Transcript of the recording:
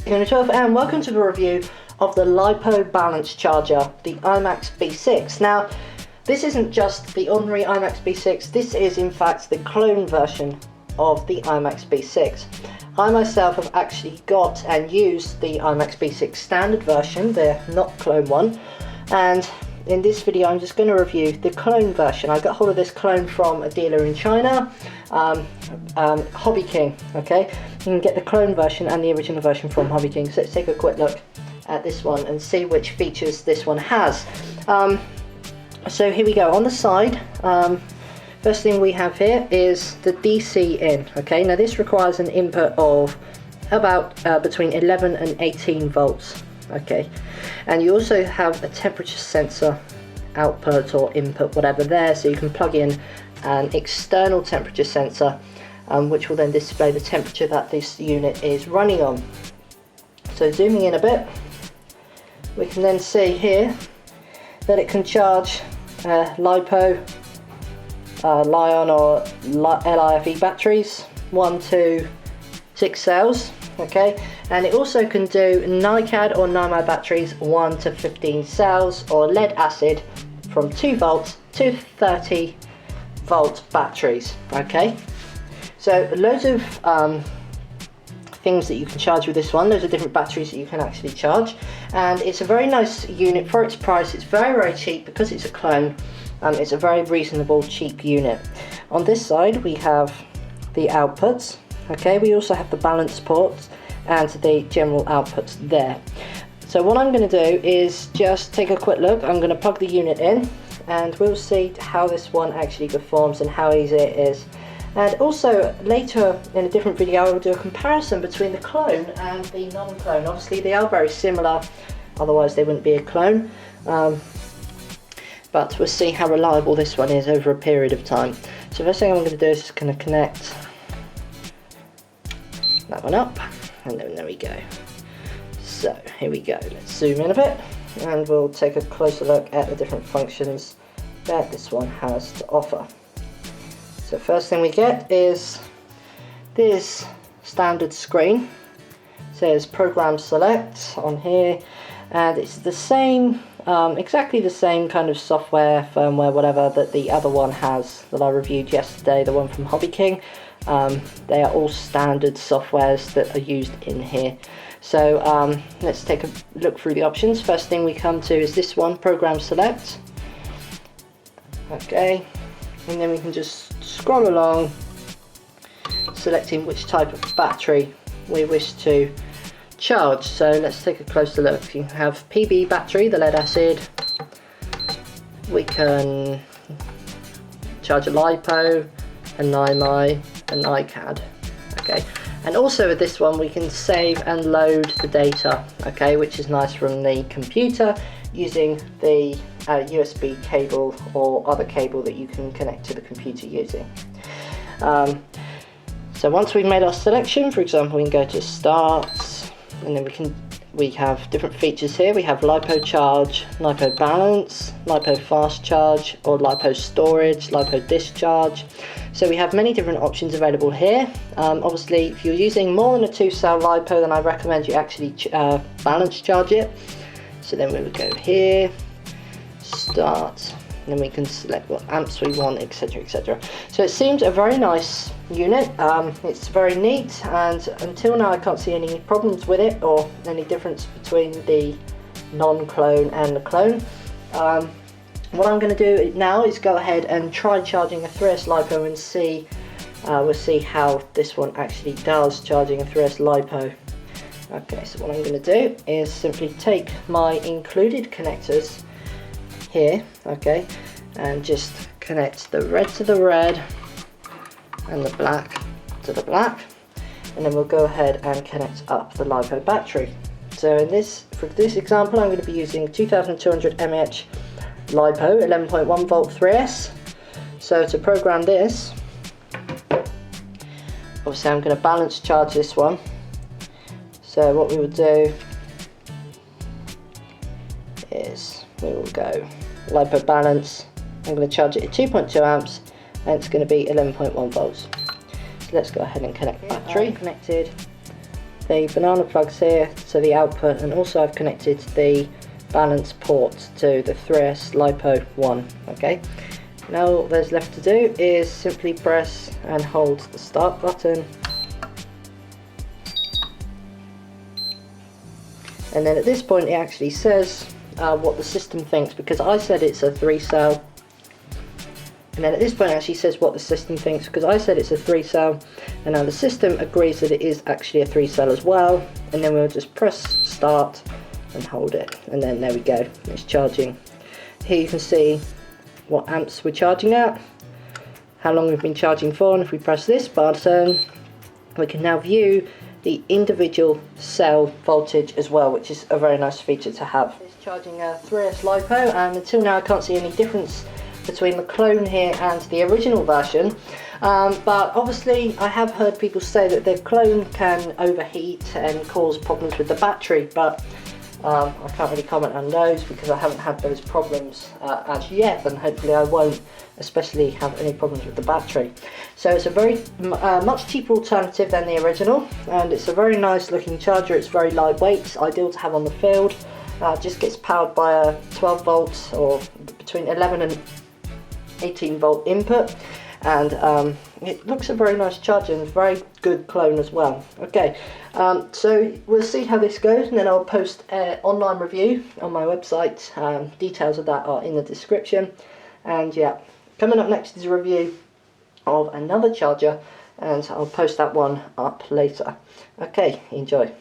Unit 12, and welcome to the review of the LiPo balance charger, the iMax B6. Now, this isn't just the ordinary iMax B6, this is in fact the clone version of the iMax B6. I myself have actually got and used the iMax B6 standard version, the not clone one, and in this video I'm just going to review the clone version. I got hold of this clone from a dealer in China, Hobby King. Okay, you can get the clone version and the original version from Hobby King. So let's take a quick look at this one and see which features this one has. So here we go. On the side, first thing we have here is the DC in. Okay, now this requires an input of about between 11 and 18 volts. Okay, and you also have a temperature sensor output or input, whatever there, so you can plug in an external temperature sensor, which will then display the temperature that this unit is running on. So zooming in a bit, we can then see here that it can charge LiPo, Li-ion or LiFe batteries, 1 to 6 cells. Okay, and it also can do NiCad or NiMad batteries 1 to 15 cells, or lead acid from 2 volts to 30 volt batteries. Okay, so loads of things that you can charge with this one. Loads of different batteries that you can actually charge, and it's a very nice unit for its price. It's very cheap because it's a clone. It's a very reasonable, cheap unit. On this side we have the outputs. Okay, we also have the balance ports and the general outputs there. So what I'm going to do is just take a quick look. I'm going to plug the unit in and we'll see how this one actually performs and how easy it is. And also later in a different video I will do a comparison between the clone and the non-clone. Obviously they are very similar, otherwise they wouldn't be a clone. But we'll see how reliable this one is over a period of time. So first thing I'm going to do is just going to connect that one up, and then there we go. So here we go, let's zoom in a bit and we'll take a closer look at the different functions that this one has to offer. So first thing we get is this standard screen. It says program select on here, and it's the same, exactly the same kind of software, firmware, whatever that the other one has that I reviewed yesterday, the one from Hobby King. They are all standard softwares that are used in here. So let's take a look through the options. First thing we come to is this one, program select. Okay, and then we can just scroll along, selecting which type of battery we wish to charge. So let's take a closer look. You have PB battery, the lead acid. We can charge a LiPo, a NiMi, a NiCad. Okay, and also with this one we can save and load the data, okay, which is nice, from the computer using the USB cable or other cable that you can connect to the computer using. So once we've made our selection, for example, we can go to start, and then we have different features here. We have LiPo charge, LiPo balance, LiPo fast charge, or LiPo storage, LiPo discharge. So we have many different options available here. Obviously, if you're using more than a 2-cell LiPo, then I recommend you actually balance charge it. So then we would go here, start, and then we can select what amps we want, etc, etc. So it seems a very nice unit. It's very neat, and until now I can't see any problems with it or any difference between the non-clone and the clone. What I'm going to do now is go ahead and try charging a 3S LiPo and see, we'll see how this one actually does charging a 3S LiPo. Okay, so what I'm going to do is simply take my included connectors here, okay, and just connect the red to the red and the black to the black, and then we'll go ahead and connect up the LiPo battery. So for this example I'm going to be using 2200 mAh LiPo 11.1 volt 3S. So to program this, obviously I'm going to balance charge this one. So what we would do is we will go LiPo balance. I'm going to charge it at 2.2 amps and it's going to be 11.1 volts. So let's go ahead and connect battery. Connected the banana plugs here to the output, and also I've connected the balance port to the 3S LiPo 1. Okay, now all there's left to do is simply press and hold the start button, and then at this point it actually says what the system thinks, because I said it's a 3-cell. And then at this point it actually says what the system thinks, because I said it's a 3-cell, and now the system agrees that it is actually a 3-cell as well. And then we'll just press start and hold it, and then there we go, it's charging. Here you can see what amps we're charging at, how long we've been charging for, and if we press this button we can now view the individual cell voltage as well, which is a very nice feature to have. It's charging a 3S LiPo, and until now I can't see any difference between the clone here and the original version, but obviously I have heard people say that their clone can overheat and cause problems with the battery, but I can't really comment on those because I haven't had those problems as yet, and hopefully I won't especially have any problems with the battery. So it's a very much cheaper alternative than the original, and it's a very nice looking charger. It's very lightweight, ideal to have on the field. Just gets powered by a 12 volts or between 11 and 18 volt input, and it looks a very nice charger and a very good clone as well. Okay, so we'll see how this goes, and then I'll post an online review on my website. Details of that are in the description. And yeah, coming up next is a review of another charger, and I'll post that one up later. Okay, enjoy.